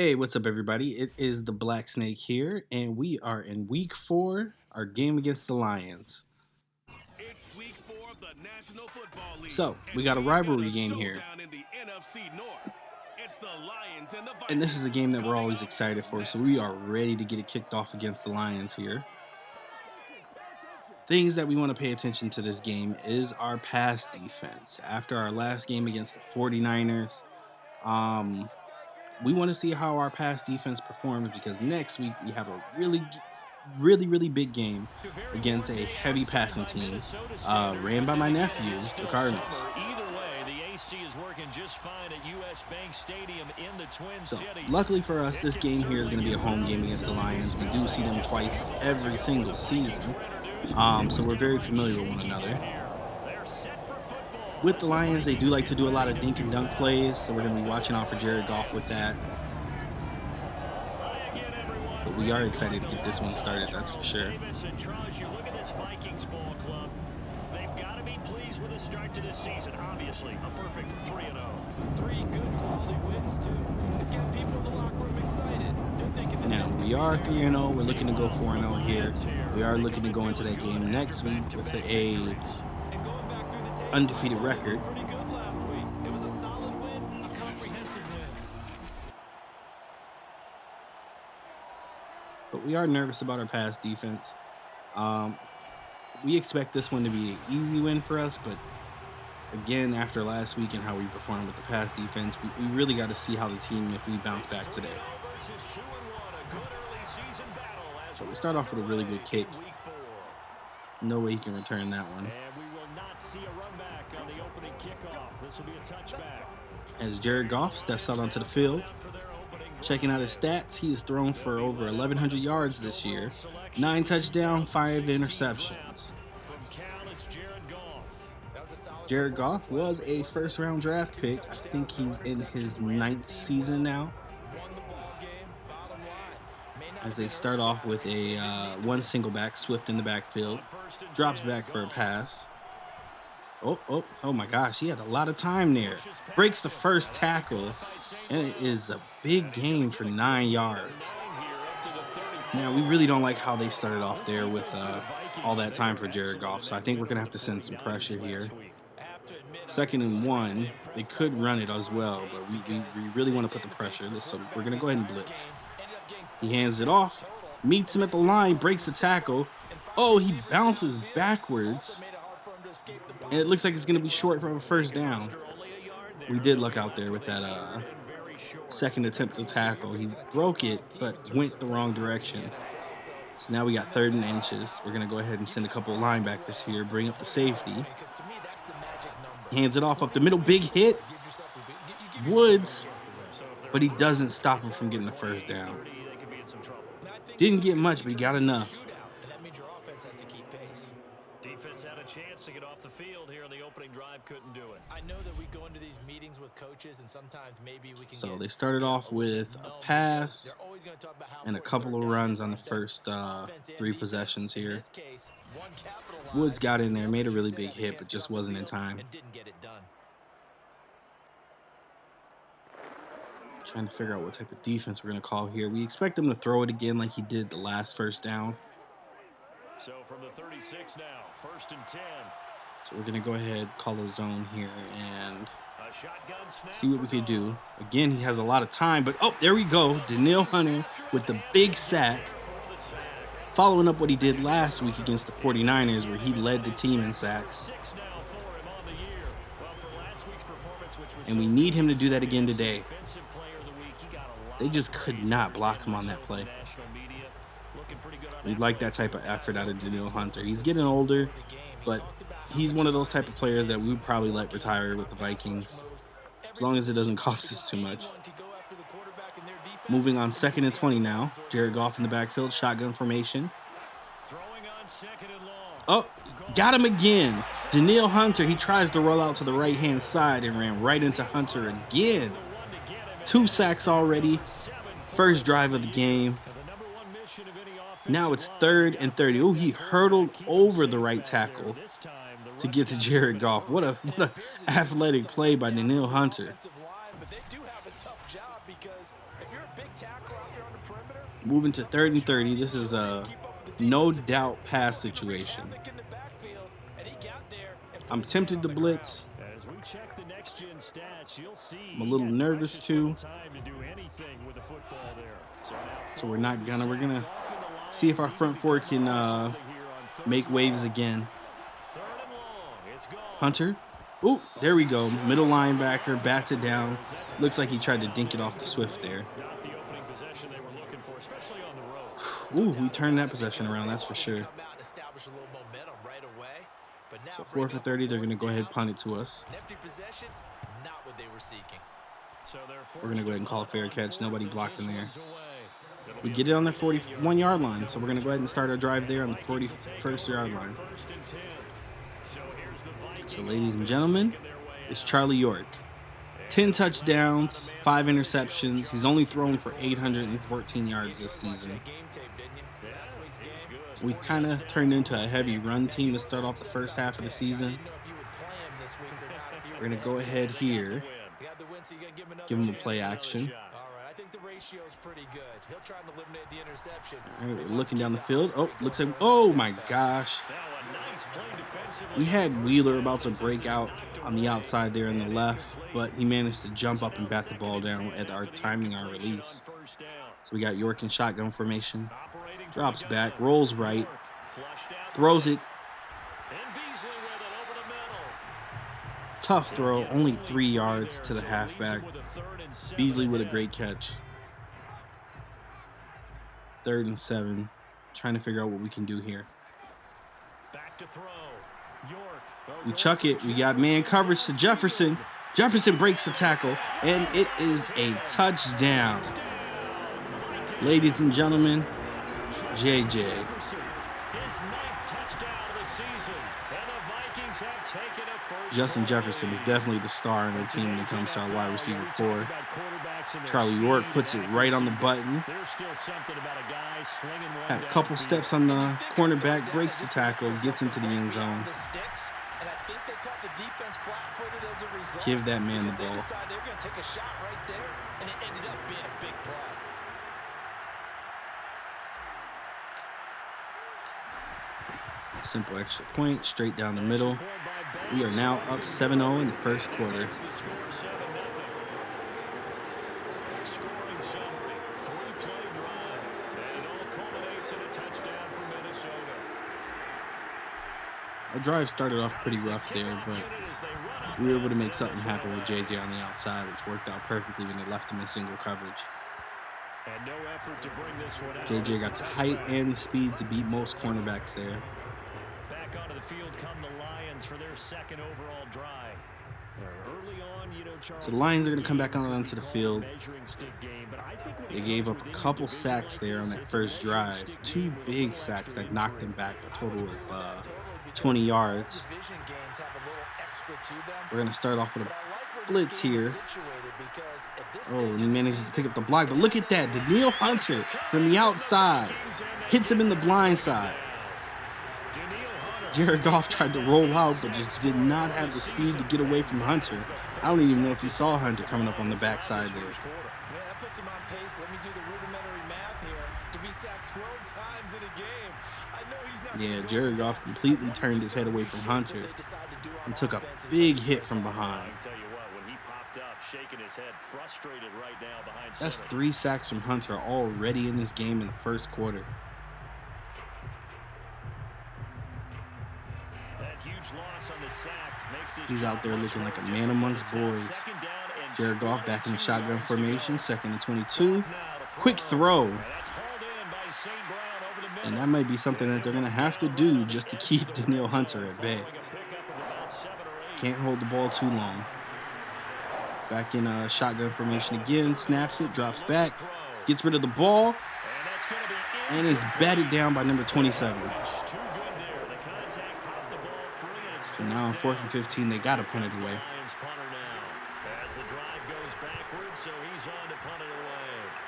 Hey, what's up, everybody? It is the Black Snake here, and we are in week 4, our game against the Lions. It's week 4 of the National Football League. So, we got a we've rivalry a game here, showdown in the NFC North. It's the Lions and the Vikings. and this is a game that we're always excited for, so we are ready to get it kicked off against the Lions here. Things that we want to pay attention to this game is our pass defense. After our last game against the 49ers, we want to see how our pass defense performs because next week we have a really big game against a heavy passing team ran by my nephew, the Cardinals. So luckily for us, this game here is going to be a home game against the Lions. We do see them twice every single season, so we're very familiar with one another. With the Lions, they do like to do a lot of dink and dunk plays, so we're going to be watching out for Jared Goff with that. But we are excited to get this one started, that's for sure. They've got to be pleased with the start to this season. Obviously, a perfect 3-0. 3 good quality wins, too. It's getting people in the locker room excited. They're thinking that now, we are 3-0. We're looking to go 4-0 here. We are looking to go into that game next week with a undefeated record. pretty good last week. It was a solid win, a comprehensive win. But we are nervous about our pass defense. We expect this one to be an easy win for us, but again, after last week and how we performed with the pass defense, we really got to see how the team, if we bounce back today. So we start off with a really good kick. No way he can return that one. See a run back on the opening kickoff. This will be a touchback. As Jared Goff steps out onto the field, checking out his stats, he has thrown for over 1,100 yards this year, 9 touchdowns, 5 interceptions. Jared Goff was a first-round draft pick. I think he's in his 9th season now. As they start off with a one single back, Swift in the backfield, drops back for a pass. Oh my gosh, he had a lot of time there. Breaks the first tackle, and it is a big gain for 9 yards. Now, we really don't like how they started off there with all that time for Jared Goff, so I think we're going to have to send some pressure here. 2nd and 1, they could run it as well, but we really want to put the pressure, so we're going to go ahead and blitz. He hands it off, meets him at the line, breaks the tackle. Oh, he bounces backwards. And it looks like it's going to be short for a first down. We did luck out there with that second attempt to tackle. He broke it, but went the wrong direction. So now we got 3rd and inches. We're going to go ahead and send a couple of linebackers here, bring up the safety. Hands it off up the middle. Big hit. Woods. But he doesn't stop him from getting the first down. Didn't get much, but he got enough. Defense had a chance to get off the field here in the opening drive, couldn't do it. I know that we go into these meetings with coaches and sometimes maybe we can So they started off with a pass and a couple of runs on the first 3 possessions here. Woods got in there, made a really big hit, but just wasn't in time. Trying to figure out what type of defense we're going to call here. We expect him to throw it again like he did the last first down. So from the 36 now, 1st and 10. So we're going to go ahead, call a zone here, and see what we could do. Again, he has a lot of time, but oh, there we go. Danielle Hunter with the big sack. Following up what he did last week against the 49ers, where he led the team in sacks. And we need him to do that again today. They just could not block him on that play. We'd like that type of effort out of Danielle Hunter. He's getting older, but he's one of those type of players that we would probably let retire with the Vikings, as long as it doesn't cost us too much. Moving on, 2nd and 20 now. Jared Goff in the backfield, shotgun formation. Oh, got him again. Danielle Hunter, he tries to roll out to the right-hand side and ran right into Hunter again. 2 sacks already. First drive of the game. Now it's 3rd and 30. Oh, he hurdled over the right tackle to get to Jared Goff. What a athletic play by Danielle Hunter. tough job because if you're a big tackle out there on the perimeter, Moving to 3rd and 30. This is a no doubt pass situation. I'm tempted to blitz. As we check the next gen stats, you'll see I'm a little nervous too. time to do anything with the football there. So we're gonna see if our front four can make waves again. Hunter. Ooh, there we go. Middle linebacker bats it down. Looks like he tried to dink it off the Swift there. Not the opening possession they were looking for, especially on the road. Ooh, we turned that possession around, that's for sure. So 4 for 30, they're going to go ahead and punt it to us. We're going to go ahead and call a fair catch. Nobody blocking there. We get it on their 41-yard line, so we're going to go ahead and start our drive there on the 41st-yard line. So, ladies and gentlemen, it's Charlie York. 10 touchdowns, 5 interceptions. He's only thrown for 814 yards this season. We kind of turned into a heavy run team to start off the first half of the season. We're going to go ahead here, give him a play action. All right, we're looking down the field. Oh, looks like, oh my gosh. We had Wheeler about to break out on the outside there on the left, but he managed to jump up and bat the ball down at our timing, our release. So we got York in shotgun formation. Drops back, rolls right, throws it. Tough throw, only 3 yards to the halfback. Beasley with a great catch. 3rd and 7. Trying to figure out what we can do here. We chuck it. We got man coverage to Jefferson. Jefferson breaks the tackle, and it is a touchdown. Ladies and gentlemen, JJ. Justin Jefferson is definitely the star on their team when it comes to our wide receiver core. Charlie York puts it right on the button. Had a couple steps on the cornerback, breaks the tackle, gets into the end zone. Give that man the ball. Simple extra point, straight down the middle. We are now up 7-0 in the first quarter. Our drive started off pretty rough there, but we were able to make something happen with JJ on the outside, which worked out perfectly when they left him in single coverage. JJ got the height and the speed to beat most cornerbacks there. Onto the field come the Lions for their second overall drive. Early on, so the Lions are going to come back onto the field. They gave up a couple sacks there on that first drive. 2 big sacks that knocked them back a total of 20 yards. We're going to start off with a blitz here. Oh, and he managed to pick up the block. But look at that. Daniil Hunter from the outside hits him in the blind side. Jared Goff tried to roll out, but just did not have the speed to get away from Hunter. I don't even know if he saw Hunter coming up on the backside there. Yeah, Jared Goff completely turned his head away from Hunter and took a big hit from behind. That's 3 sacks from Hunter already in this game in the first quarter. He's out there looking like a man amongst boys. Jared Goff back in the shotgun formation, 2nd and 22. Quick throw. And that might be something that they're going to have to do just to keep Daniil Hunter at bay. Can't hold the ball too long. Back in a shotgun formation again, snaps it, drops back, gets rid of the ball, and is batted down by number 27. So now on 4th and 15, they got to punt it away.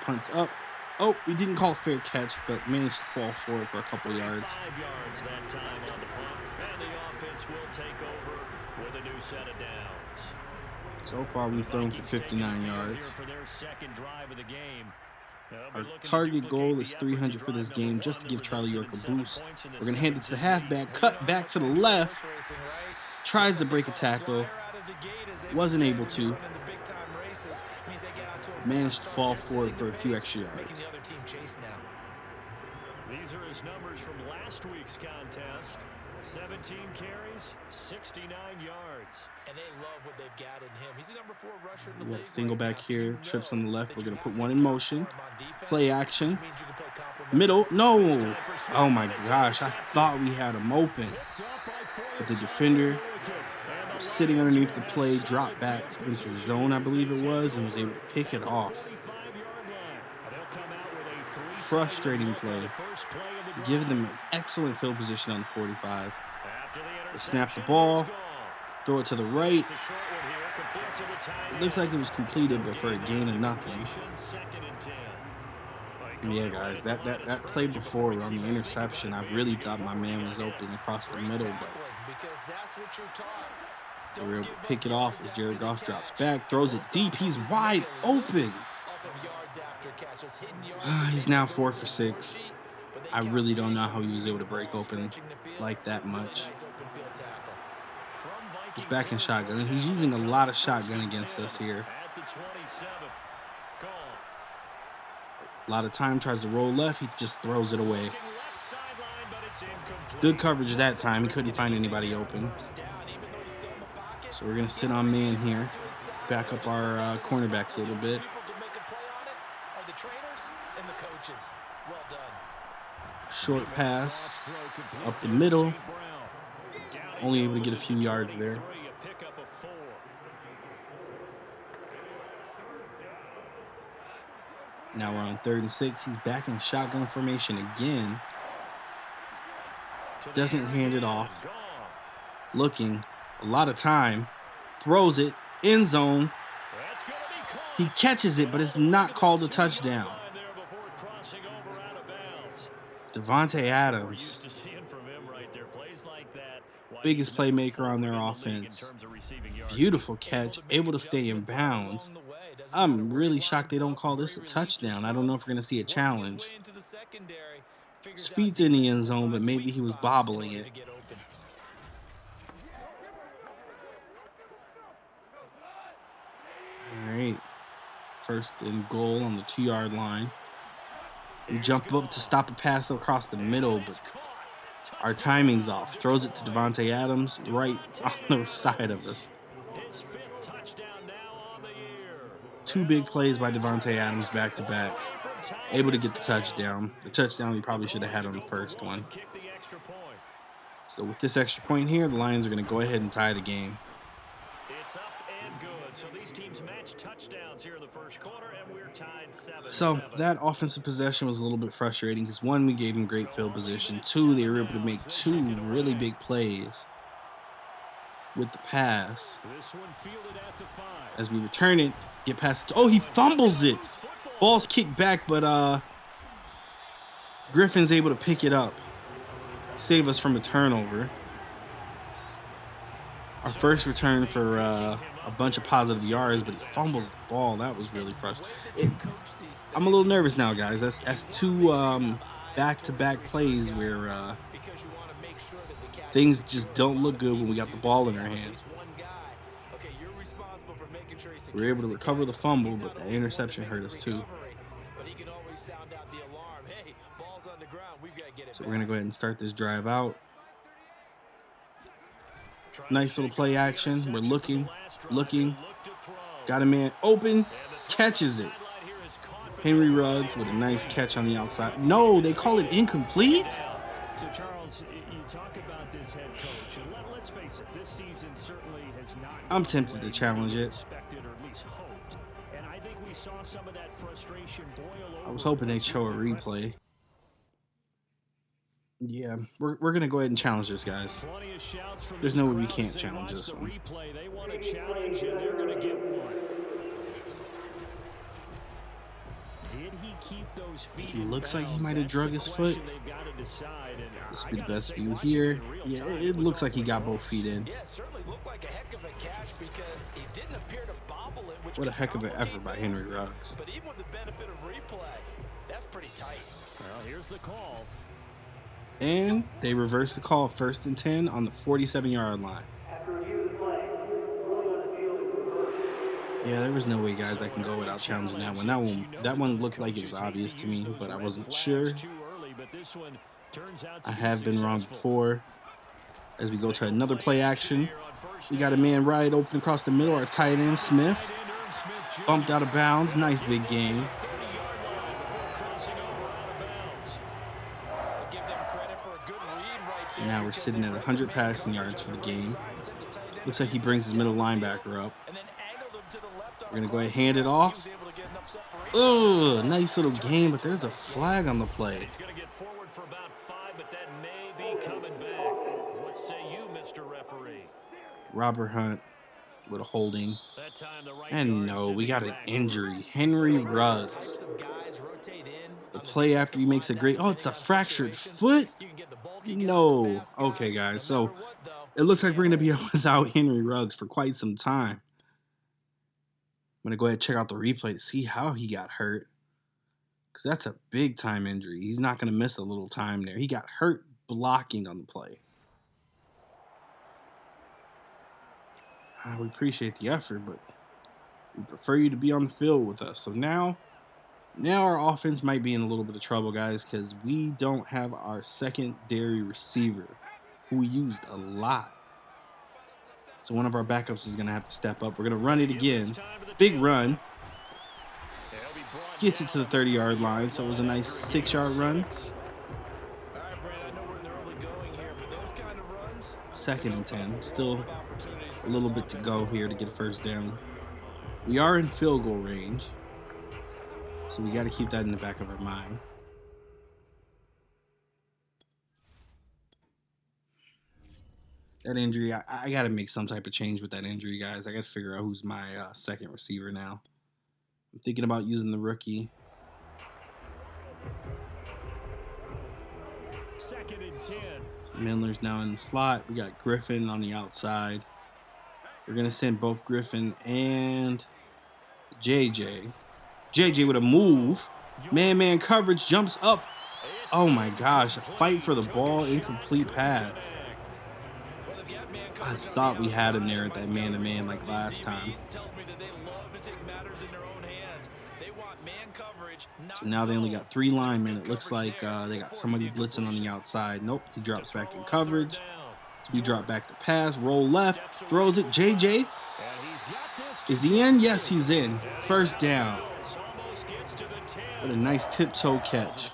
Punts up. Oh, we didn't call a fair catch, but managed to fall forward for a couple yards. That time on the punt, and the offense will take over with a new set of downs. So far, we've thrown for 59 yards. For their second drive of the game. Our target goal is 300 for this game, just to give Charlie York a boost. We're going to hand it to the halfback, cut back to the left, tries to break a tackle, wasn't able to, managed to fall forward for a few extra yards. These are his numbers from last week's contest. 17 carries, 69 yards. And they love what they've got in him. He's the number 4 rusher in the league. Single back here, trips on the left. We're going to put one in motion. Play action. Middle. No. Oh my gosh. I thought we had him open. But the defender was sitting underneath the play, dropped back into the zone, I believe it was, and was able to pick it off. Frustrating play. Give them an excellent field position on the 45. They snap the ball, throw it to the right. It looks like it was completed, but for a gain of nothing. And yeah, guys, that play before on the interception, I really thought my man was open across the middle, but they were able to pick it off as Jared Goff drops back, throws it deep. He's wide open. He's now 4 for 6. I really don't know how he was able to break open like that much. He's back in shotgun, and he's using a lot of shotgun against us here. A lot of time, tries to roll left, he just throws it away. Good coverage that time, he couldn't find anybody open. So we're going to sit on man here, back up our cornerbacks a little bit. Short pass up the middle, only able to get a few yards there. Now we're on 3rd and 6. He's back in shotgun formation again. Doesn't hand it off. Looking, a lot of time, throws it, end zone. He catches it, but it's not called a touchdown. Davante Adams, biggest playmaker on their offense. Beautiful catch, able to stay in bounds. I'm really shocked they don't call this a touchdown. I don't know if we're going to see a challenge. His feet's in the end zone, but maybe he was bobbling it. All right, 1st and goal on the 2-yard line. We jump up to stop a pass across the middle, but our timing's off. Throws it to Davante Adams right on the side of us. 2 big plays by Davante Adams back to back. Able to get the touchdown. The touchdown he probably should have had on the first one. So with this extra point here, the Lions are going to go ahead and tie the game. It's up and good. So these teams match touchdowns here in the first quarter, and we're tied 7-7. So that offensive possession was a little bit frustrating because 1, we gave them great field position. 2, they were able to make 2 really big plays with the pass. As we return it, get past. Oh, he fumbles it. Ball's kicked back, but Griffin's able to pick it up, save us from a turnover. Our first return for a bunch of positive yards, but he fumbles the ball. That was really frustrating. I'm a little nervous now, guys. That's 2 back-to-back plays where things just don't look good when we got the ball in our hands. We were able to recover the fumble, but the interception hurt us too. So we're going to go ahead and start this drive out. Nice little play action. We're looking. Got a man open. Catches it. Henry Ruggs with a nice catch on the outside. No, they call it incomplete? So Charles, you talk about this head coach, and let's face it, this season certainly has not. I'm tempted to challenge it. Expected or at least hoped. And I think we saw some of that frustration boil over. I was hoping they'd show a replay. Yeah, we're going to go ahead and challenge this, guys. There's no way we can't challenge this one. They want a challenge, and they're going to get one. Did he keep those feet It in looks like he bounds? might have That's drug the his foot. question they've got to decide, and This I would be the gotta best say, view watching here. it in real Yeah, time, it was looks like he awfully got both close. feet in. Yeah, it certainly looked like a heck of a catch because he didn't appear to bobble it, which What a could heck of an complicate effort by things. Henry Ruggs. But even with the benefit of replay, that's pretty tight. Well, here's the call. And they reverse the call, 1st and 10 on the 47-yard line. Yeah, there was no way, guys, I can go without challenging that one. That one looked like it was obvious to me, but I wasn't sure. I have been wrong before. As we go to another play action, we got a man right open across the middle. Our tight end, Smith, bumped out of bounds. Nice big game. And now we're sitting at 100 passing yards for the game. Looks like he brings his middle linebacker up. We're going to go ahead and hand it off. Oh, nice little game, but there's a flag on the play. He's going to get forward for about 5, but that may be coming back. What say you, Mr. Referee? Robert Hunt with a holding. And no, we got an injury. Henry Ruggs. The play after he makes a great... Oh, it's a fractured foot? No. Okay, guys, so it looks like we're going to be without Henry Ruggs for quite some time. I'm going to go ahead and check out the replay to see how he got hurt. Because that's a big-time injury. He's not going to miss a little time there. He got hurt blocking on the play. We appreciate the effort, but we prefer you to be on the field with us. So now our offense might be in a little bit of trouble, guys, because we don't have our secondary receiver, who we used a lot. So one of our backups is going to have to step up. We're going to run it again. Big run. Gets it to the 30-yard line, so it was a nice 6-yard run. 2nd and 10. Still a little bit to go here to get a first down. We are in field goal range, so we got to keep that in the back of our mind. That injury, I got to make some type of change with that injury, guys. I got to figure out who's my second receiver now. I'm thinking about using the rookie. 2nd and 10. Miller's now in the slot. We got Griffin on the outside. We're going to send both Griffin and JJ. JJ with a move. Man coverage, jumps up. Oh my gosh, a fight for the ball, incomplete pass. I thought we had him there at that man-to-man like last time. So now they only got 3 linemen. It looks like they got somebody blitzing on the outside. Nope, he drops back in coverage. So we drop back to pass, roll left, throws it. JJ, is he in? Yes, he's in. First down. What a nice tiptoe catch.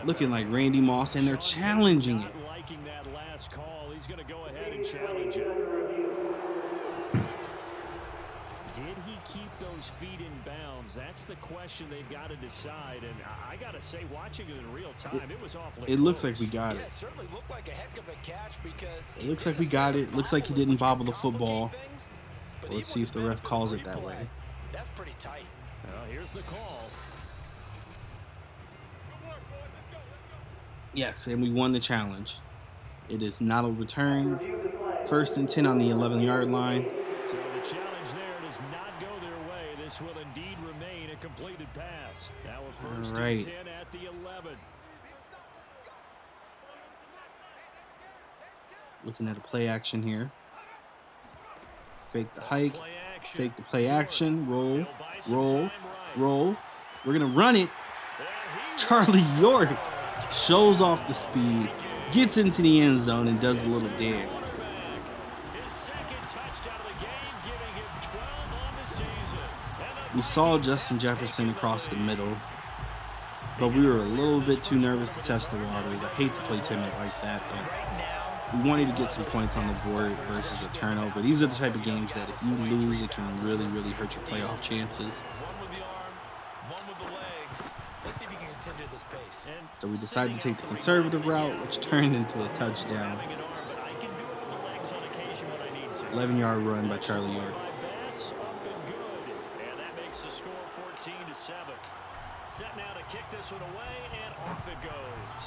Looking like Randy Moss, and they're challenging it. He's going to go ahead and challenge it. Did he keep those feet in bounds? That's the question they've got to decide. And I got to say, watching it in real time, it was awfully It looks like we got it. It certainly looked like a heck of a catch because It looks like we got it. Looks like he didn't bobble the football. Let's see if the ref calls it that way. That's pretty tight. Here's the call. Yes, and we won the challenge. It is not overturned. 1st and 10 on the 11-yard line. So the challenge there does not go their way. This will indeed remain a completed pass. Now a 1st and 10 at the 11. Looking at a play action here. Fake the hike. Fake the play action. Roll. We're going to run it. Charlie York shows off the speed, gets into the end zone, and does a little dance. We saw Justin Jefferson across the middle, but we were a little bit too nervous to test the waters. I hate to play timid like that, but we wanted to get some points on the board versus a turnover. These are the type of games that if you lose, it can really, really hurt your playoff chances. So we decided to take the conservative route, which turned into a touchdown. 11-yard run by Charlie York. makes the score 14-7. Set now to kick this one away, and off it goes.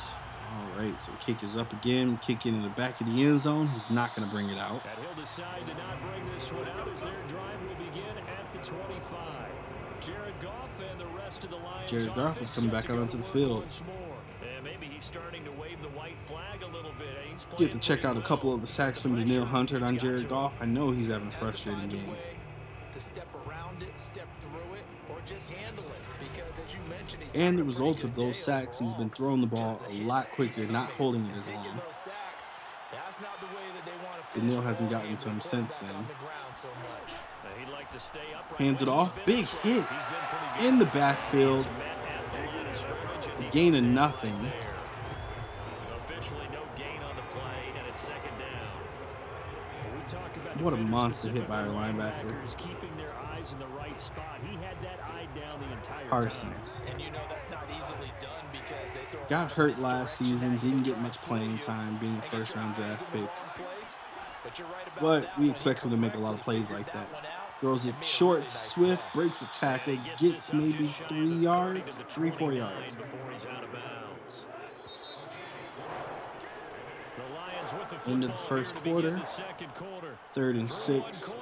All right, so kick is up again. Kick in the back of the end zone. He's not going to bring it out. And he'll decide to not bring this one out as their drive will begin at the 25. Jared Goff and the rest of the Lions. Jared Goff is coming back out onto the field. And maybe he's starting to wave the white flag a little bit. Get to check out a couple of the sacks from Danielle Hunter on Jared Goff. I know he's having a frustrating game. To step around it, step through it, or just handle it. Because as you mentioned, he's And the result of those sacks, he's been throwing the ball a lot quicker, not holding it as long. Danielle hasn't gotten to him since then. Hands it off. Big hit in the backfield. A gain of nothing. Officially no gain on the play, and it's second down. What a monster hit by our linebacker. Keeping their eyes in the right spot. He had that eye down the entire Parsons. And you know that's not easily done because they throw Got hurt last season, didn't get much playing time being a first-round draft pick. But we expect him to make a lot of plays like that. Throws it short, Swift, breaks a tackle, gets maybe 3 yards, 3-4 yards. Into the first quarter, 3rd and 6,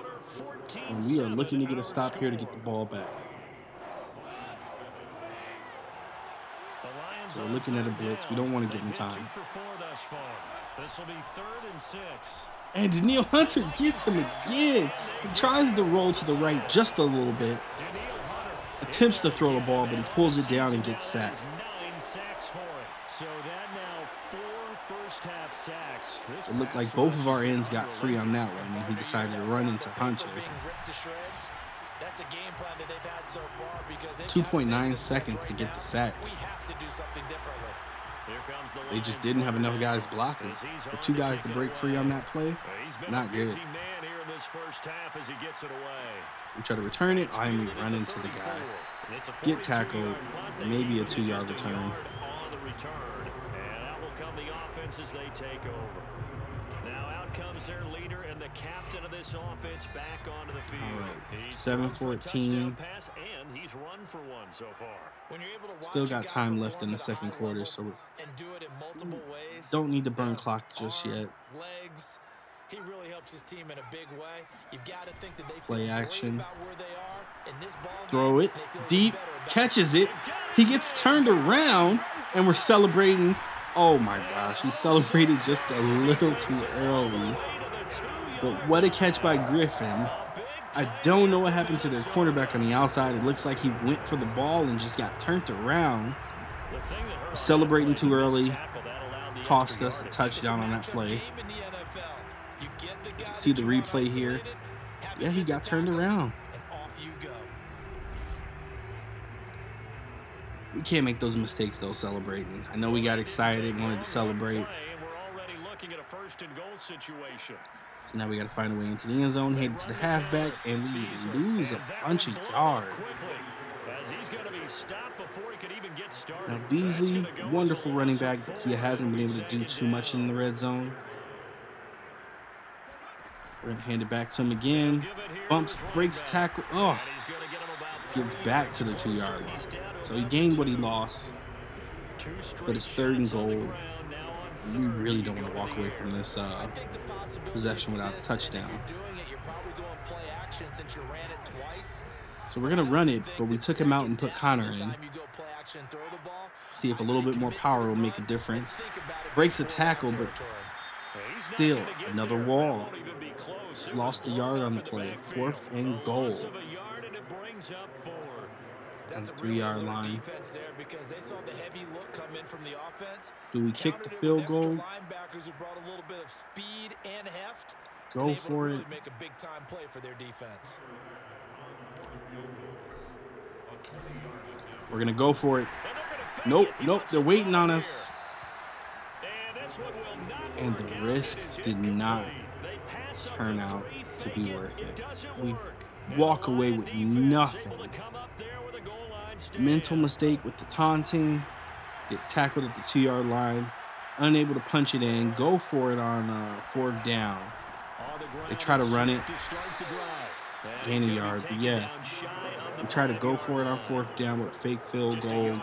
and we are looking to get a stop here to get the ball back. So we're looking at a blitz. We don't want to give him time. This will be 3rd and 6. And Danielle Hunter gets him again. He tries to roll to the right just a little bit. Attempts to throw the ball, but he pulls it down and gets sacked. 9 sacks for it. So that now 4 first-half sacks. It looked like both of our ends got free on that one, and he decided to run into Hunter. 2.9 seconds to get the sack. They just didn't have enough guys blocking. For 2 guys to break free on that play, not good. We try to return it, and we run into the guy. Get tackled, maybe a 2-yard return. And that will come the offense as they take over. Now out comes their leader and the captain of this offense back onto the field. All right, 7-14. And he's run for one so far. Still got time left in the second quarter, so we don't need to burn clock just yet. He really helps his team in a big way. You've got to think that they Play action. where they are in this ball Throw it deep, catches it. He gets turned around, and we're celebrating. Oh my gosh, we celebrated just a little too early. But what a catch by Griffin. I don't know what happened to their cornerback on the outside. It looks like he went for the ball and just got turned around. Celebrating too early cost us a touchdown on that play. See the replay here. Yeah, he got turned around. We can't make those mistakes, though, celebrating. I know we got excited, wanted to celebrate. So now we got to find a way into the end zone, head to the halfback, and we lose a bunch of yards. Now, Beasley, wonderful running back. He hasn't been able to do too much in the red zone. We're going to hand it back to him again. Bumps, breaks tackle. Oh, gets back to the 2-yard line. So he gained what he lost. But it's 3rd and goal. We really don't want to walk away from this possession without a touchdown. So we're going to run it, but we took him out and put Connor in. See if a little bit more power will make a difference. Breaks a tackle, but still another wall. Lost a yard on the play. 4th and goal. On the 3-yard line. Do we kick the field goal? Go for it. We're going to go for it. Nope, they're waiting on us. And the risk did not turn out to be worth it. We walk away with nothing. Mental mistake with the taunting. Get tackled at the 2-yard line. Unable to punch it in. Go for it on 4th down. They try to run it. Gain a yard, but yeah. We try to go for it on 4th down with a fake field goal.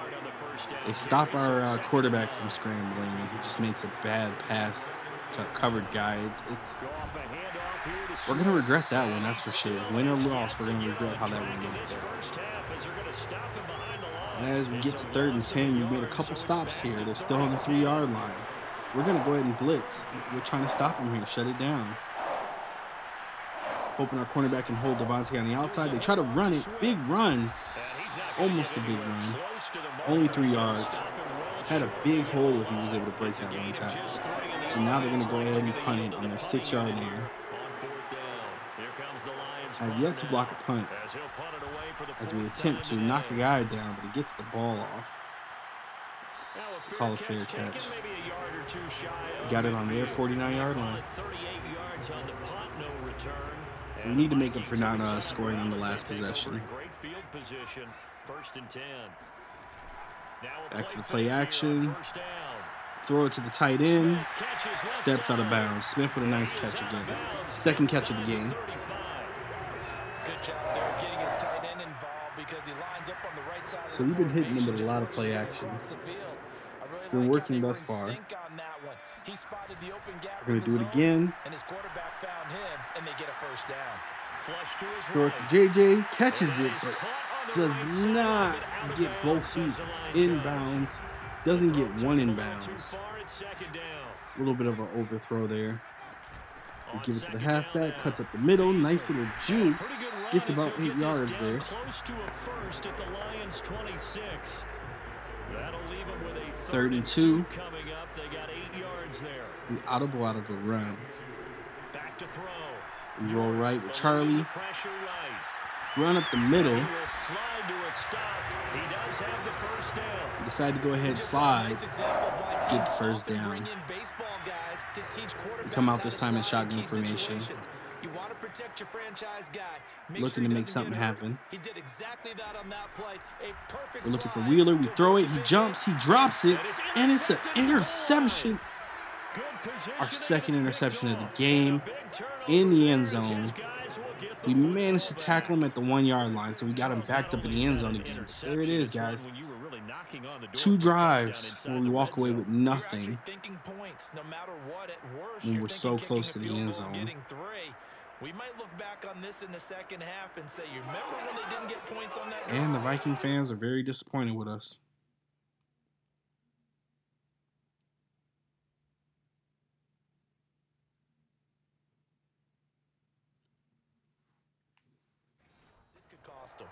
They stop our quarterback from scrambling, and he just makes a bad pass to a covered guy. We're going to regret that one, that's for sure. Win or loss, we're going to regret how that one went there. As we get to 3rd and 10, we made a couple stops here. They're still on the 3-yard line. We're going to go ahead and blitz. We're trying to stop them here, shut it down. Hoping our cornerback can hold Devontae on the outside. They try to run it. Big run. Almost a big run. Only 3 yards. Had a big hole if he was able to break that one tackle. So now they're going to go ahead and punt it on their 6-yard line. I have yet to block a punt as we attempt to knock a guy down, but he gets the ball off. Call a fair catch. Got it on their 49-yard line. So we need to make up for not scoring on the last possession. Back to the play action. Throw it to the tight end. Steps out of bounds. Smith with a nice catch again. 2nd catch of the game. So we've been hitting him with a lot of play action. Been working thus far. We're going to do it again. Throw it to JJ. Catches it, but does not get both feet inbounds. Doesn't get one inbounds. A little bit of an overthrow there. We give it to the halfback. Cuts up the middle. Nice little juke. Gets about 8 yards there. 32. We audible out of a run. We roll right with Charlie. Run up the middle. We decide to go ahead and slide. Get the first down. We come out this time in shotgun formation. Looking to make something happen. We're looking for Wheeler. We throw it. He jumps. He drops it. And it's an interception. Our 2nd interception of the game in the end zone. We managed to tackle him at the 1-yard line, so we got him backed up in the end zone again. There it is, guys. 2 drives where we walk away with nothing. And we're so close to the end zone. We might look back on this in the second half and say, you remember when they didn't get points on that drive? And the Viking fans are very disappointed with us. This could cost them.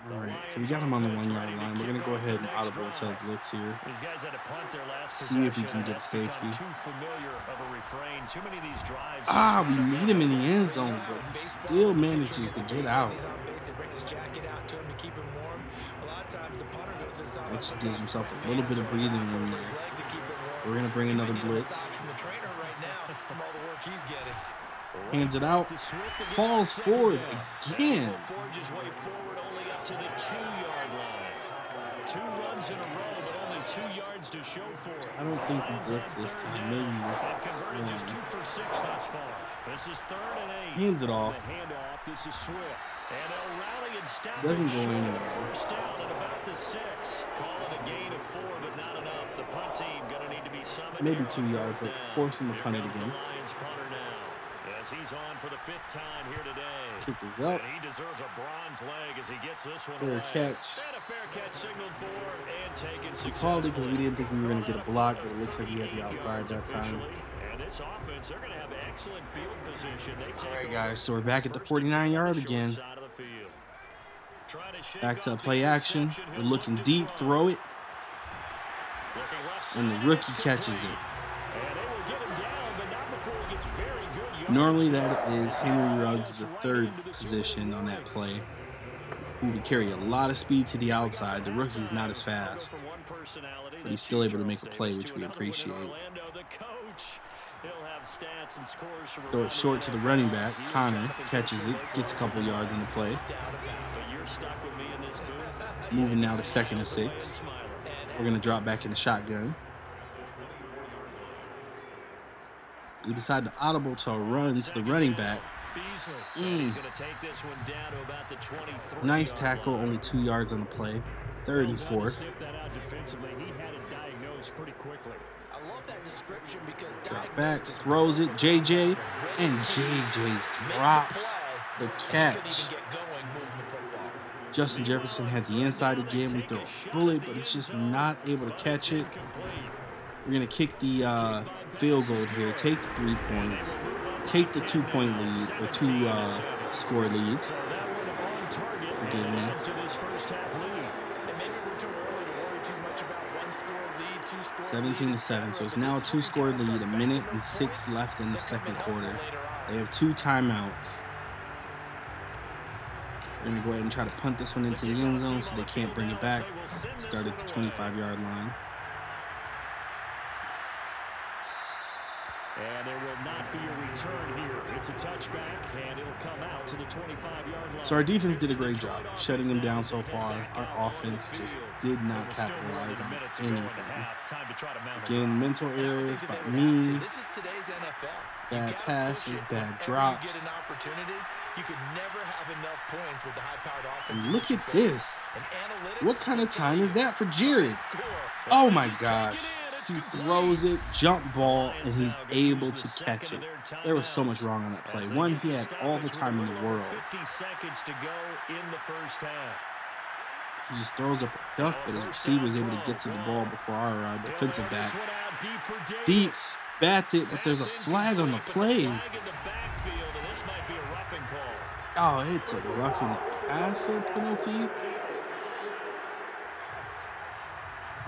All right, so we got him on the 1-yard line. We're going to go ahead and audible to a blitz here. See if we can get a safety. We made him in the end zone, but he still manages to get out. Actually gives himself a little bit of breathing room there. We're going to bring another blitz. Hands it out. Falls forward again. To the 2-yard line. 2 runs in a row, but only 2 yards to show for it. I don't think we blitz this time. Maybe They've converted just 2 for 6 thus far. This is 3rd and 8. Hands it off. The handoff. This is Swift. And they'll rally and stop. Doesn't go anywhere. First down at about the 6. Call it a gain of 4, but not enough. The punt team gonna need to be summoned. Maybe 2 yards, but force him to punt it again. As he's on for the 5th time here today. Kick is up. And he deserves a bronze leg as he gets this one Fair away. catch. And a fair catch signaled for and taken We called it because we didn't think we were going to get a block, but it looks like we had the outside that time. And this offense, they're going to have excellent field position. All right, guys, so we're back at the 49-yard again. Back to play action. We're looking deep, throw it. And the rookie catches it. Normally that is Henry Ruggs, the 3rd position on that play, who would carry a lot of speed to the outside. The rookie's not as fast, but he's still able to make a play, which we appreciate. Throw it short to the running back. Connor catches it, gets a couple yards in the play. Moving now to 2nd and 6. We're going to drop back in the shotgun. We decide to audible to a run to the running back. He's going to take this one down to about the 23. Nice tackle, only 2 yards on the play. 3rd and 4th. Sniff that out defensively. He had it diagnosed pretty quickly. I love that description because Drop back, throws it, JJ, and JJ drops the catch. Justin Jefferson had the inside again. We throw a bullet, but he's just not able to catch it. We're going to kick the field goal here, take the 3 points, take the 2-point lead, or 2-score lead. Forgive me. 17-7, so it's now a 2-score lead, 1:06 left in the second quarter. They have 2 timeouts. We're going to go ahead and try to punt this one into the end zone so they can't bring it back. Start at the 25-yard line. And there will not be a return here. It's a touchback, and it'll come out to the 25-yard line. So our defense did a great job shutting them down so far. Our offense just did not capitalize on anything. Again, mental errors by me. Bad passes, bad drops. You could never have enough points with the high-powered offense. And look at this. What kind of time is that for Jared? Oh my gosh. He throws it, jump ball, and he's able to catch it. There was so much wrong on that play. One, he had all the time in the world. 50 seconds to go in the first half. He just throws up a duck, but his receiver is able to get to the ball before our defensive back. Deep, bats it, but there's a flag on the play. Oh, it's a roughing the passer penalty.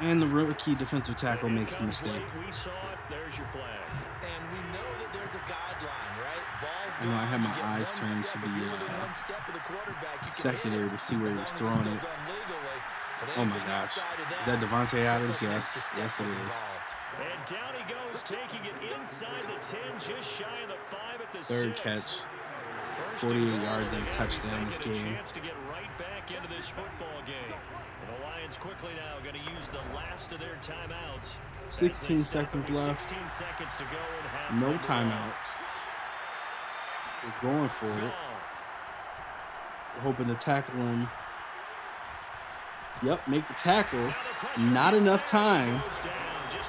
And the rookie defensive tackle makes the mistake. We saw it. There's your flag. And we know that there's a guideline, right? I know I had my eyes turned to the secondary to see where he was throwing it. Oh my gosh. Is that Devontae Adams? Yes. Yes, it is. And down he goes, taking it inside the 10, just shy of the 5 at the 3rd catch. 48 yards and a touchdown this game. Chance to get right back into this football game. And the Lions quickly now going to use the last of their timeouts. 16 seconds left. 16 seconds to go in half. No timeouts. We're going for it. We're hoping to tackle him. Yep, make the tackle. Not enough time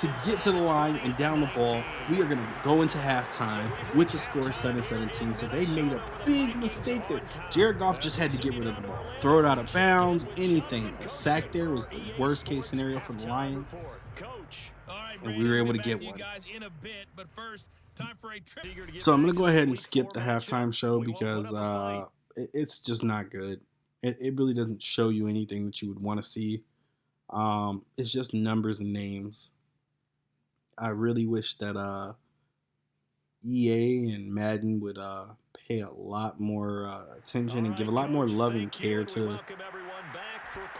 to get to the line and down the ball. We are going to go into halftime with the score 7-17. So they made a big mistake there. Jared Goff just had to get rid of the ball. Throw it out of bounds, anything. A sack there was the worst case scenario for the Lions. And we were able to get one. So I'm going to go ahead and skip the halftime show because it's just not good. It really doesn't show you anything that you would want to see. It's just numbers and names. I really wish that EA and Madden would pay a lot more attention and give a lot more love and care to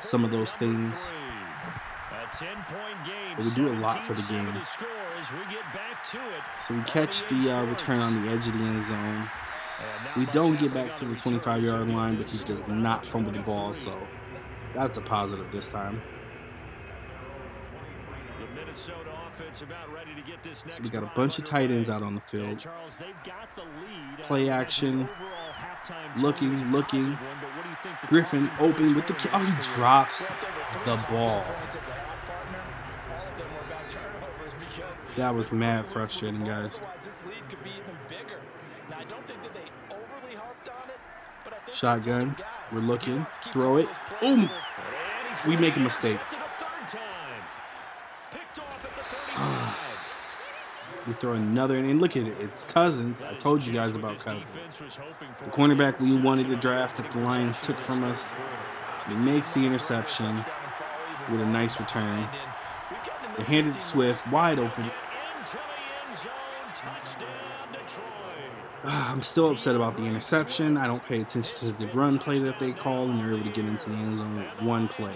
some of those things. But we do a lot for the game. So we catch the return on the edge of the end zone. We don't get back to the 25-yard line, but he does not fumble the ball, so that's a positive this time. So we got a bunch of tight ends out on the field. Play action. Looking. Griffin open with the... Oh, he drops the ball. That was mad frustrating, guys. Shotgun. We're looking. Throw it. Boom. We make a mistake. We throw another in. Look at it. It's Cousins. I told you guys about Cousins. The cornerback we wanted to draft that the Lions took from us. He makes the interception with a nice return. They handed Swift wide open. I'm still upset about the interception. I don't pay attention to the run play that they called, and they're able to get into the end zone with one play.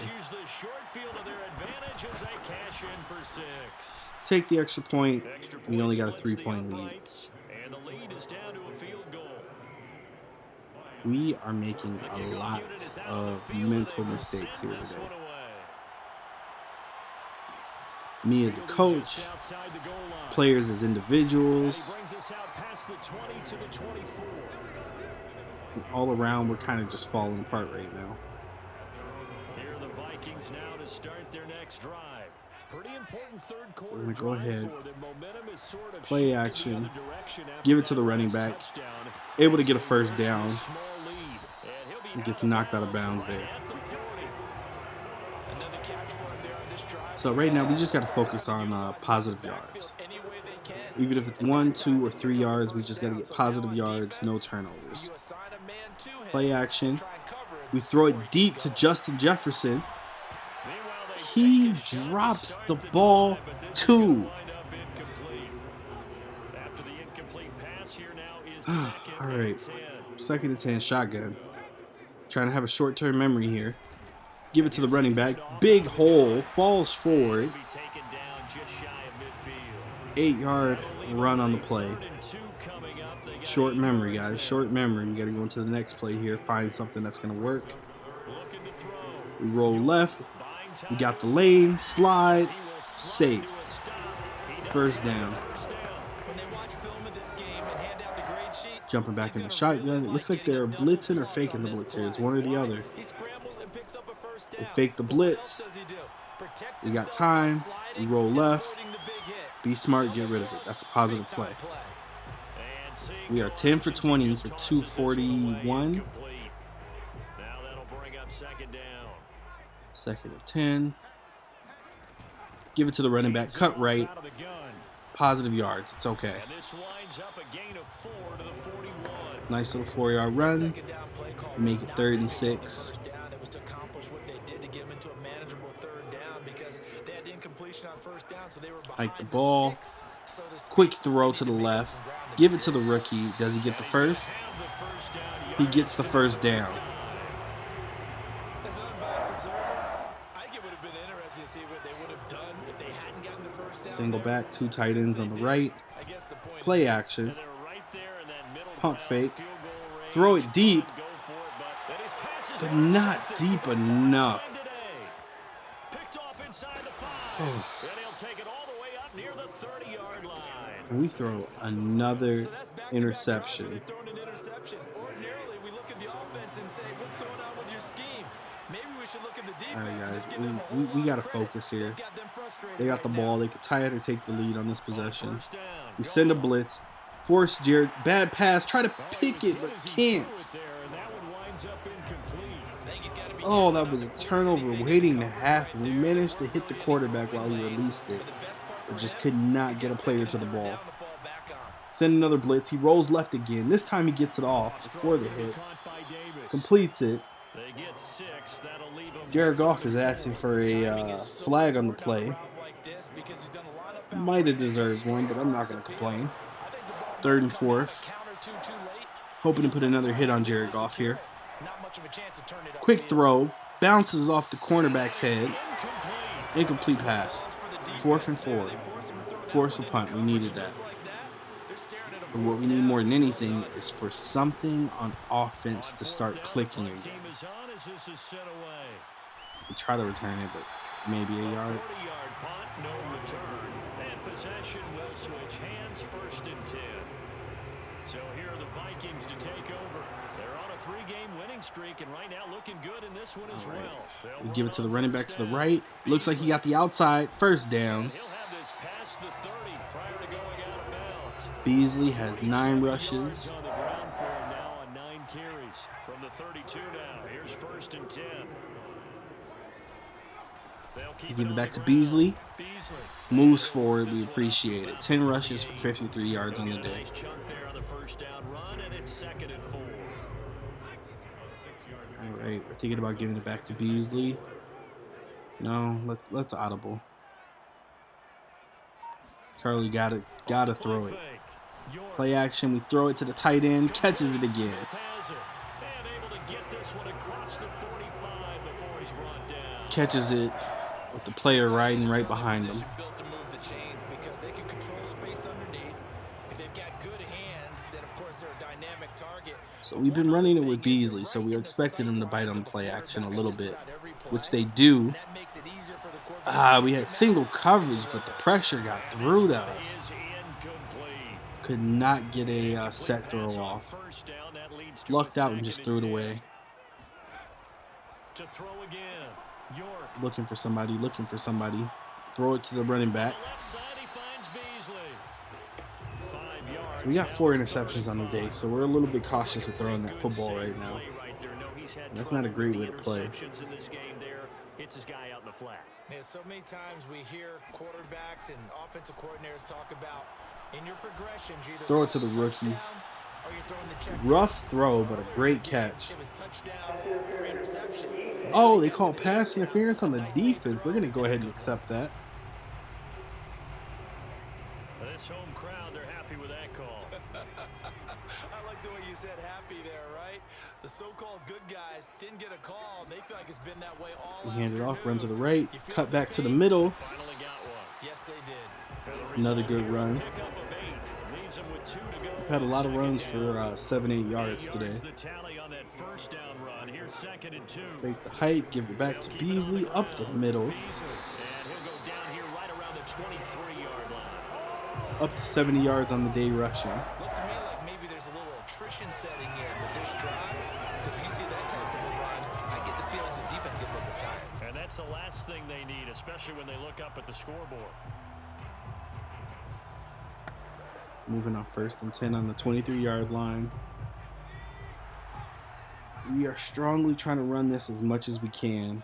Take the extra point. We only got a 3-point lead. We are making a lot of mental mistakes here today. Me as a coach, players as individuals. all around, we're kind of just falling apart right now. Here are the Vikings now to start their next drive. Pretty important third quarter. We're going to go ahead, for them. Momentum is sort of play shifted action, the other direction after give it to that the running last back, touchdown. able to get a first down. Small lead. And he'll be He gets out knocked out of bounds there. So right now, we just got to focus on positive yards. Even if it's 1, 2, or 3 yards, we just got to get positive yards, no turnovers. Play action. We throw it deep to Justin Jefferson. He drops the ball 2. All right, 2nd and 10, shotgun. Trying to have a short-term memory here. Give it to the running back. Big hole, falls forward. 8-yard run on the play. Short memory, guys. Short memory. We got to go into the next play here. Find something that's going to work. We roll left. We got the lane. Slide. Safe. First down. Jumping back in the shotgun. It looks like they're blitzing or faking the blitz here. It's one or the other. They fake the blitz. We got time. We roll left. Be smart. Get rid of it. That's a positive play. We are 10 for 20 for 241. 2nd and 10. Give it to the running back. Cut right. Positive yards. It's okay. Nice little 4-yard run. Make it 3rd and 6. Hike the ball. Quick throw to the left. Give it to the rookie. Does he get the first? He gets the first down. Single back, 2 tight ends on the right. Play action. Pump fake. Throw it deep, but not deep enough. Oh. And we throw another interception. All right, guys, we got to focus here. They got the ball. They could tie it or take the lead on this possession. We send a blitz. Force Jared. Bad pass. Try to pick it, but can't. Oh, that was a turnover waiting to happen. We managed to hit the quarterback while he released it, but just could not get a player to the ball. Send another blitz. He rolls left again. This time he gets it off before the hit. Completes it. Jared Goff is asking for a flag on the play. Might have deserved one, but I'm not going to complain. 3rd and 4th. Hoping to put another hit on Jared Goff here. Quick throw. Bounces off the cornerback's head. Incomplete pass. 4th and 4. Force a punt. We needed that. But what we need more than anything is for something on offense to start clicking again. We try to return it, but maybe a yard. Possession will switch hands, 1st and 10. So here are the Vikings to take over. They're on a 3-game winning streak, and right now looking good in this one as well. We give it to the running back to the right. Looks like he got the outside. First down. He'll have this past the 30 prior to going out of bounds. Beasley has 9 rushes. On the ground for him now on 9 carries. From the 32 now, here's 1st and 10. Give it back to Beasley. Moves forward. We appreciate it. 10 rushes for 53 yards on the day. All right, we're thinking about giving it back to Beasley. No, let's audible. Charlie gotta throw it. Play action. We throw it to the tight end. Catches it again. Catches it with the player riding right behind him. So we've been running it with Beasley, so we are expecting them to bite on play action a little bit, which they do. We had single coverage, but the pressure got through to us. Could not get a set throw off. leads to lucked a out and just threw it 2nd and 10. away. To throw again. York. Looking for somebody, looking for somebody. Throw it to the running back. On the left side, he finds Beasley. 5 yards. So we got Now 4 it's 3rd interceptions and on the 5. day, so we're a little bit cautious with throwing that Good football save right now. play right there. No, he's had That's trouble not a great with way the to play. interceptions in this game there. Hits his guy out in the flat. Man, so many times we hear quarterbacks and offensive coordinators talk about in your progression, you either Throw it to the throw a rookie. touchdown or you're throwing the check. Rough throw, but a great catch. It was touchdown or interception. Oh, they call pass interference on the defense. We're going to go ahead and accept that. This home crowd, they're happy with that call. I like the way you said happy there, right? The so-called good guys didn't get a call. They feel like it's been that way all He handed off, run to the afternoon. right, You feel cut back to the defeat? middle. Finally got one. Yes, they did. And the Another result good here, run. pickup of 8. Leaves him with 2 to go. We've had a lot of runs Second for 7-8 yards down. today. The tally on that first down run. Here's 2nd and 2. Fake the height, give it back to Beasley, up the middle, Beasley. And he'll go down here right around the 23-yard line. up to 70 yards on the day rushing. Looks to me like maybe there's a little attrition setting in with this drive. Because when you see that type of a run, I get the feeling the defense get a little bit tired. And that's the last thing they need, especially when they look up at the scoreboard. Moving on 1st and 10 on the 23-yard line. We are strongly trying to run this as much as we can,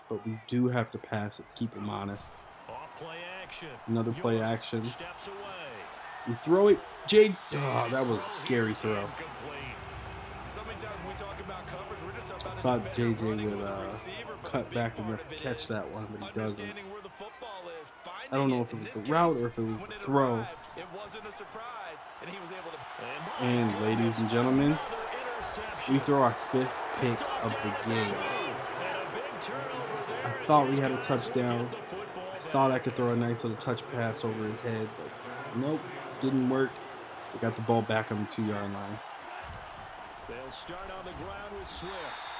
but we do have to pass it to keep them honest. Off play action. Another play action. Steps away. We throw it. Jade. Oh, that was a scary throw. Incomplete. So many times when we talk about coverage, we're just talking about a Thought defender JJ running would with a receiver, but cut a big back part enough of to it catch is that one, but he doesn't. understanding where the football is, I don't know finding if it in was this the route case, or if it was when the it throw. arrived, it wasn't a surprise, and he was able to. And ladies and gentlemen, Another interception. we throw our 5th pick of the game. And a big turnover there. I thought we had a touchdown. I thought I could throw a nice little touch pass over his head, but nope, didn't work. We got the ball back on the 2-yard line. They'll start on the ground with Swift.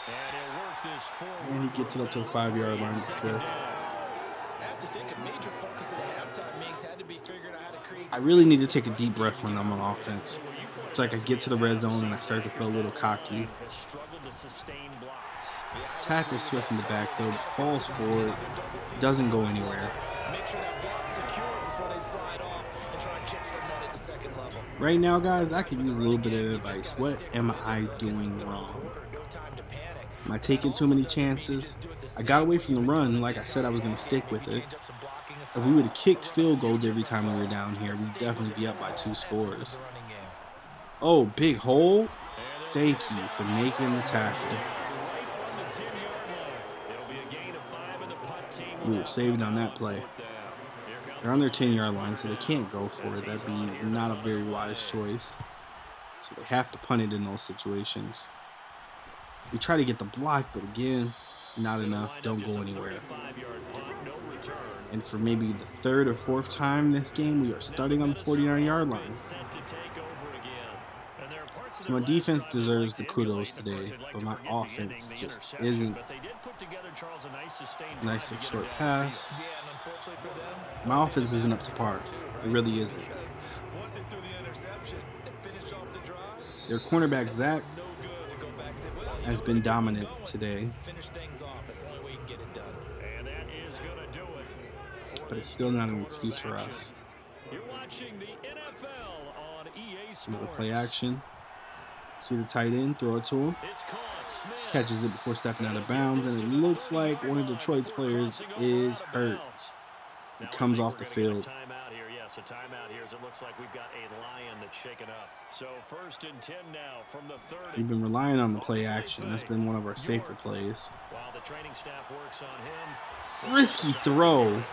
And he'll work this forward. And he gets it up to the 5-yard line with Swift. I have to think a major focus of the halftime meetings had to be figuring out how to create. I really need to take a deep breath when I'm on offense. It's like I get to the red zone and I start to feel a little cocky. Has struggled to sustain blocks. Tackles Swift in the backfield, falls forward, doesn't go anywhere. Make sure that block's secure before they slide off and try and chip someone at the second level. Right now, guys, I could use a little bit of advice. What am I doing wrong? No time to panic. Am I taking too many chances? I got away from the run. Like I said, I was going to stick with it. If we would have kicked field goals every time we were down here, we'd definitely be up by 2 scores. Oh, big hole. Thank you for making the tackle. We were saved on that play. They're on their 10-yard line, so they can't go for it. That'd be not a very wise choice. So they have to punt it in those situations. We try to get the block, but again, not enough. Don't go anywhere. And for maybe the 3rd or 4th time this game, we are starting on the 49-yard line. My defense deserves the kudos today, but my offense just isn't. Nice and short pass. My offense isn't up to par. It really isn't. Their cornerback, Zach, has been dominant today, but it's still not an excuse for us. Another play action. See the tight end, throw it to him. Catches it before stepping out of bounds, and it looks like one of Detroit's players is hurt. He comes off the field. Yes, a timeout here as it looks like we've got a lion that's shaken up. So 1st and 10 now from the 30. We've been relying on the play action. That's been one of our safer plays. While the training staff works on him. Risky throw.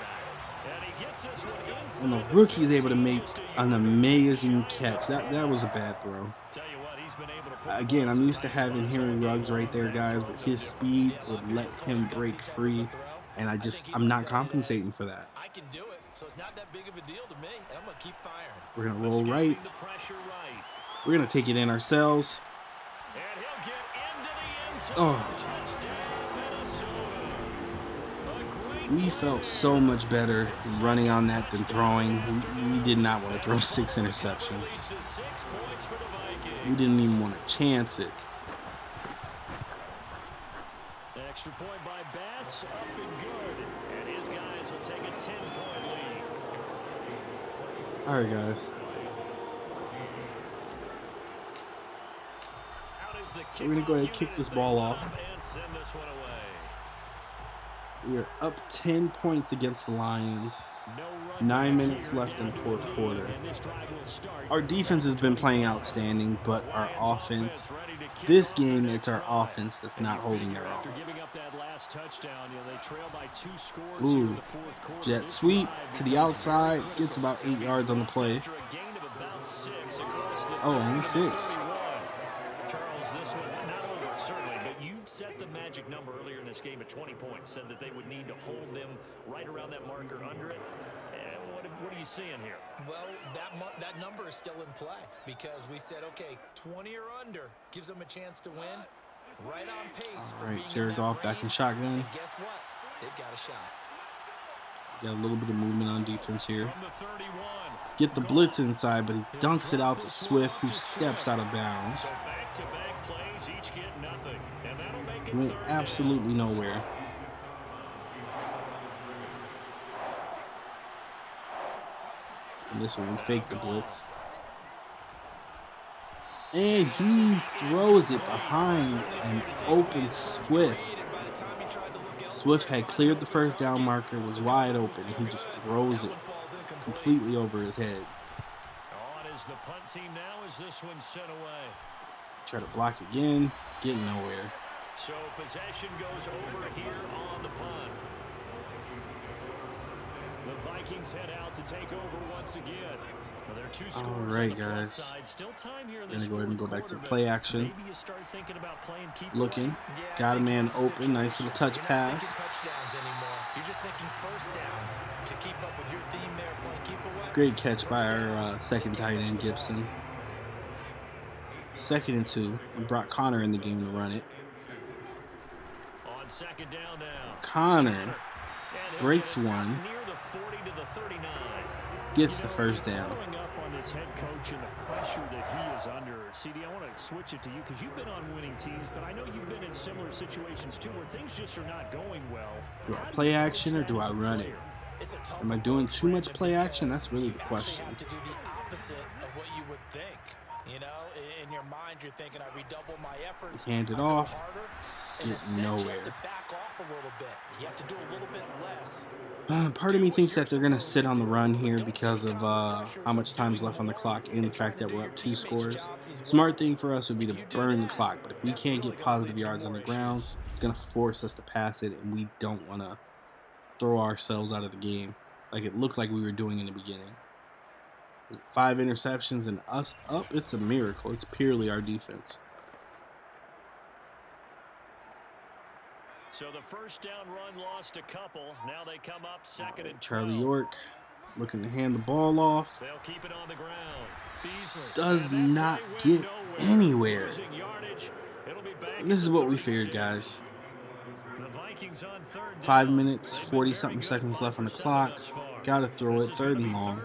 And the rookie's able to make an amazing catch. That was a bad throw. Again, I'm used to having Henry Ruggs right there, guys, but his speed would let him break free, and I'm not compensating for that. I can do it, so it's not that big of a deal to me, and I'm going to keep firing. We're going to roll right. We're going to take it in ourselves. Oh. We felt so much better running on that than throwing. We did not want to throw 6 interceptions. We didn't even want to chance it. Extra point by Bass, up and good. And his guys will take a 10-point lead. All right, guys. So we're going to go ahead and kick this ball off. And send this one away. We are up 10 points against the Lions. 9 minutes left in the fourth quarter. Our defense has been playing outstanding, but our offense, this game, it's our offense that's not holding their own. Ooh, jet sweep to the outside, gets about 8 yards on the play. Oh, only 6. Charles, this one not over, certainly, but you set the magic number earlier in this game at 20 points, said that they would need to hold them right around that marker under it. What are you seeing here? Well, that number is still in play because we said, okay, 20 or under gives them a chance to win. Right on pace. All right, Jared Goff back in shotgun. And guess what? They've got a shot. Got a little bit of movement on defense here. Get the blitz inside, but he dunks it out to Swift, who steps out of bounds. Went absolutely nowhere. And this one, we fake the blitz. And he throws it behind an open Swift. Swift had cleared the first down marker, was wide open, and he just throws it completely over his head. On is the punt team now as this one sent away. Try to block again, getting nowhere. So possession goes over here on the punt. The Vikings head out to take over once again. All right, guys. Gonna go ahead and go back to the play action. Looking, got a man open, nice little touch pass. Great catch by our second tight end, Gibson. 2nd and 2. We brought Connor in the game to run it. On second down now. Connor breaks one. Gets the first down. His head coach and the pressure that he is under. CD, I want to switch it to you because you've been on winning teams, but I know you've been in similar situations too where things just are not going well. Do I play action or do I run it? Am I doing too much play action? That's really the question. You have to do the opposite of what you would think. You know, in your mind, you're thinking, I redouble my efforts. Hand it off. Get nowhere. You have to back off a little bit. You have to do a little bit less. Part of me thinks that they're going to sit on the run here because of how much time's left on the clock and the fact that we're up 2 scores. Smart thing for us would be to burn the clock, but if we can't get positive yards on the ground, it's going to force us to pass it, and we don't want to throw ourselves out of the game like it looked like we were doing in the beginning. 5 interceptions and us up, it's a miracle. It's purely our defense. So the first down run lost a couple. Now they come up 2nd and 12. Charlie York looking to hand the ball off. They'll keep it on the ground. Beasley does not get anywhere. And this is what we figured, guys. 5 minutes, 40-something seconds left on the clock. Gotta throw it, 3rd and long.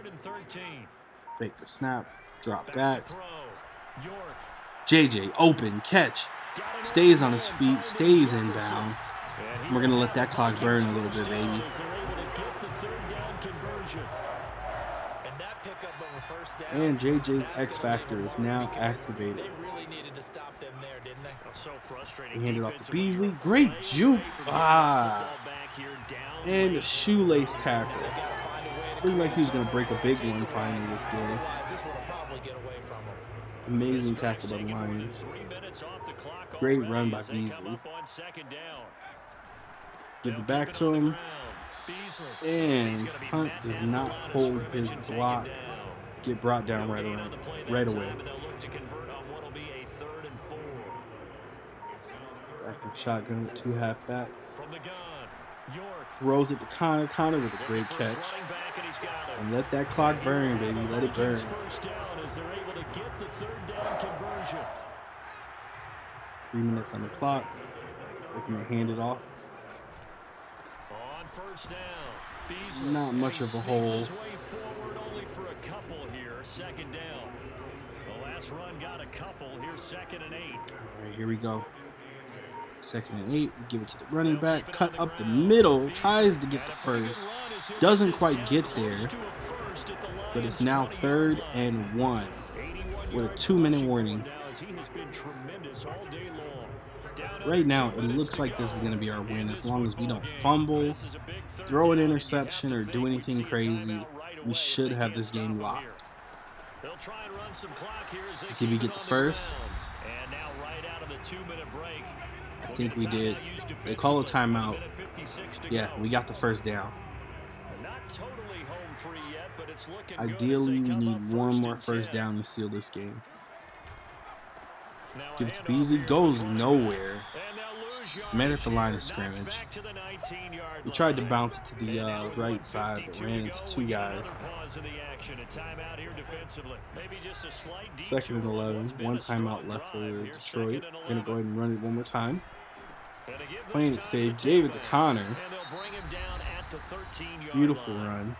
Fake the snap, drop back. JJ, open, catch. Stays on his feet, stays inbound. We're going to let that clock burn a little bit, baby. And JJ's X Factor is now activated. He handed off to Beasley. Great juke. And a shoelace tackle. Looked like he was going to break a big one finally this game. Amazing tackle by the Lions. Great run by Beasley. Give it back to him. And Hunt does not hold his block. Get brought down right away. Back in shotgun with 2 halfbacks. Throws it to Connor. Connor with a great catch. And let that clock burn, baby. Let it burn. 3 minutes on the clock. Looking to hand it off. first down. Beasley, Not much of a sneaks hole. his way forward only for a couple here. Second down. The last run got a couple. Here's 2nd and 8. All right, here we go. 2nd and 8. We give it to the running back. Cut up the middle. Tries to get the first. Doesn't quite get there. But it's now 3rd and 1. With a 2-minute warning. Right now, it looks like this is going to be our win as long as we don't fumble, throw an interception, or do anything crazy. We should have this game locked. Did we get the first? I think we did. They call a timeout. Yeah, we got the first down. Ideally, we need one more first down to seal this game. Give it to Beasley. Goes nowhere. Met at the line of scrimmage. We tried to bounce it to the right side, but ran into 2 guys. 2nd and 11. 1 timeout left for Detroit. We're going to go ahead and run it one more time. Playing it safe. Gave it to Connor. Beautiful run.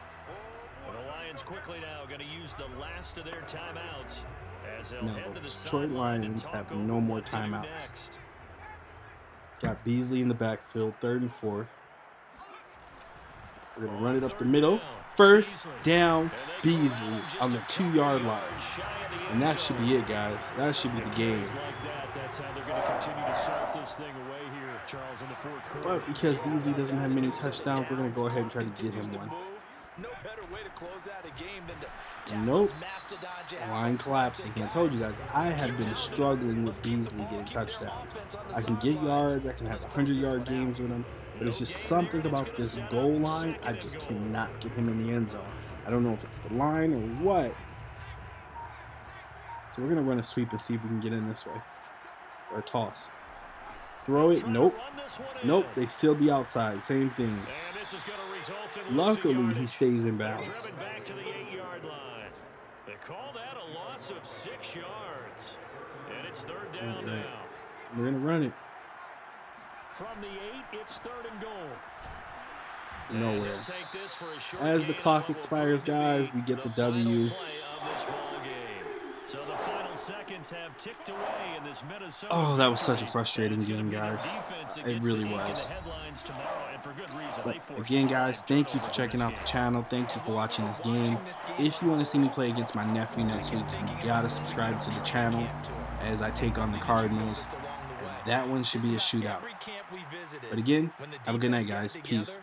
The Lions quickly now going to use the last of their timeouts. No, Detroit Lions have no more timeouts. Got Beasley in the backfield, 3rd and 4th. We're going to run it up the middle. First down, Beasley on the 2-yard line. And that should be it, guys. That should be the game. But because Beasley doesn't have many touchdowns, we're going to go ahead and try to get him one. No better way to close out a game than to Nope. Line collapses. And I told you guys, I have been struggling with Beasley getting touchdowns. I can get yards. I can have 100-yard games with him. But it's just something about this goal line. I just cannot get him in the end zone. I don't know if it's the line or what. So we're going to run a sweep and see if we can get in this way. Or a toss. Throw it. Nope. Nope. They sealed the outside. Same thing. Luckily, he stays in bounds. They call that a loss of 6 yards. And it's 3rd down now. We're going to run it. From the 8, it's 3rd and goal. Nowhere. As the clock expires, guys, we get the W. So the final seconds have ticked away in this Minnesota. Oh, that was such a frustrating game, guys. It really was. But again, guys, thank you for checking out the channel. Thank you for watching this game. If you want to see me play against my nephew next week, you gotta subscribe to the channel as I take on the Cardinals. That one should be a shootout. But again, have a good night, guys. Peace.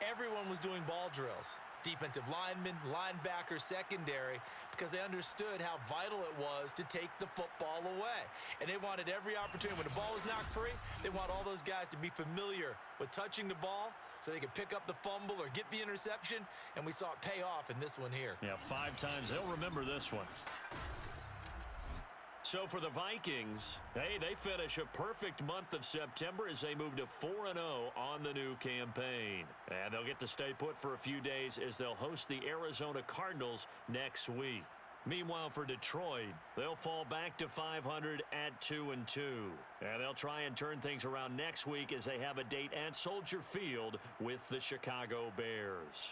Everyone was doing ball drills. Defensive linemen, linebacker, secondary, because they understood how vital it was to take the football away. And they wanted every opportunity. When the ball was knocked free, they want all those guys to be familiar with touching the ball so they could pick up the fumble or get the interception. And we saw it pay off in this one here. Yeah, 5 times. They'll remember this one. So for the Vikings, hey, they finish a perfect month of September as they move to 4-0 on the new campaign. And they'll get to stay put for a few days as they'll host the Arizona Cardinals next week. Meanwhile, for Detroit, they'll fall back to 500 at 2-2. And they'll try and turn things around next week as they have a date at Soldier Field with the Chicago Bears.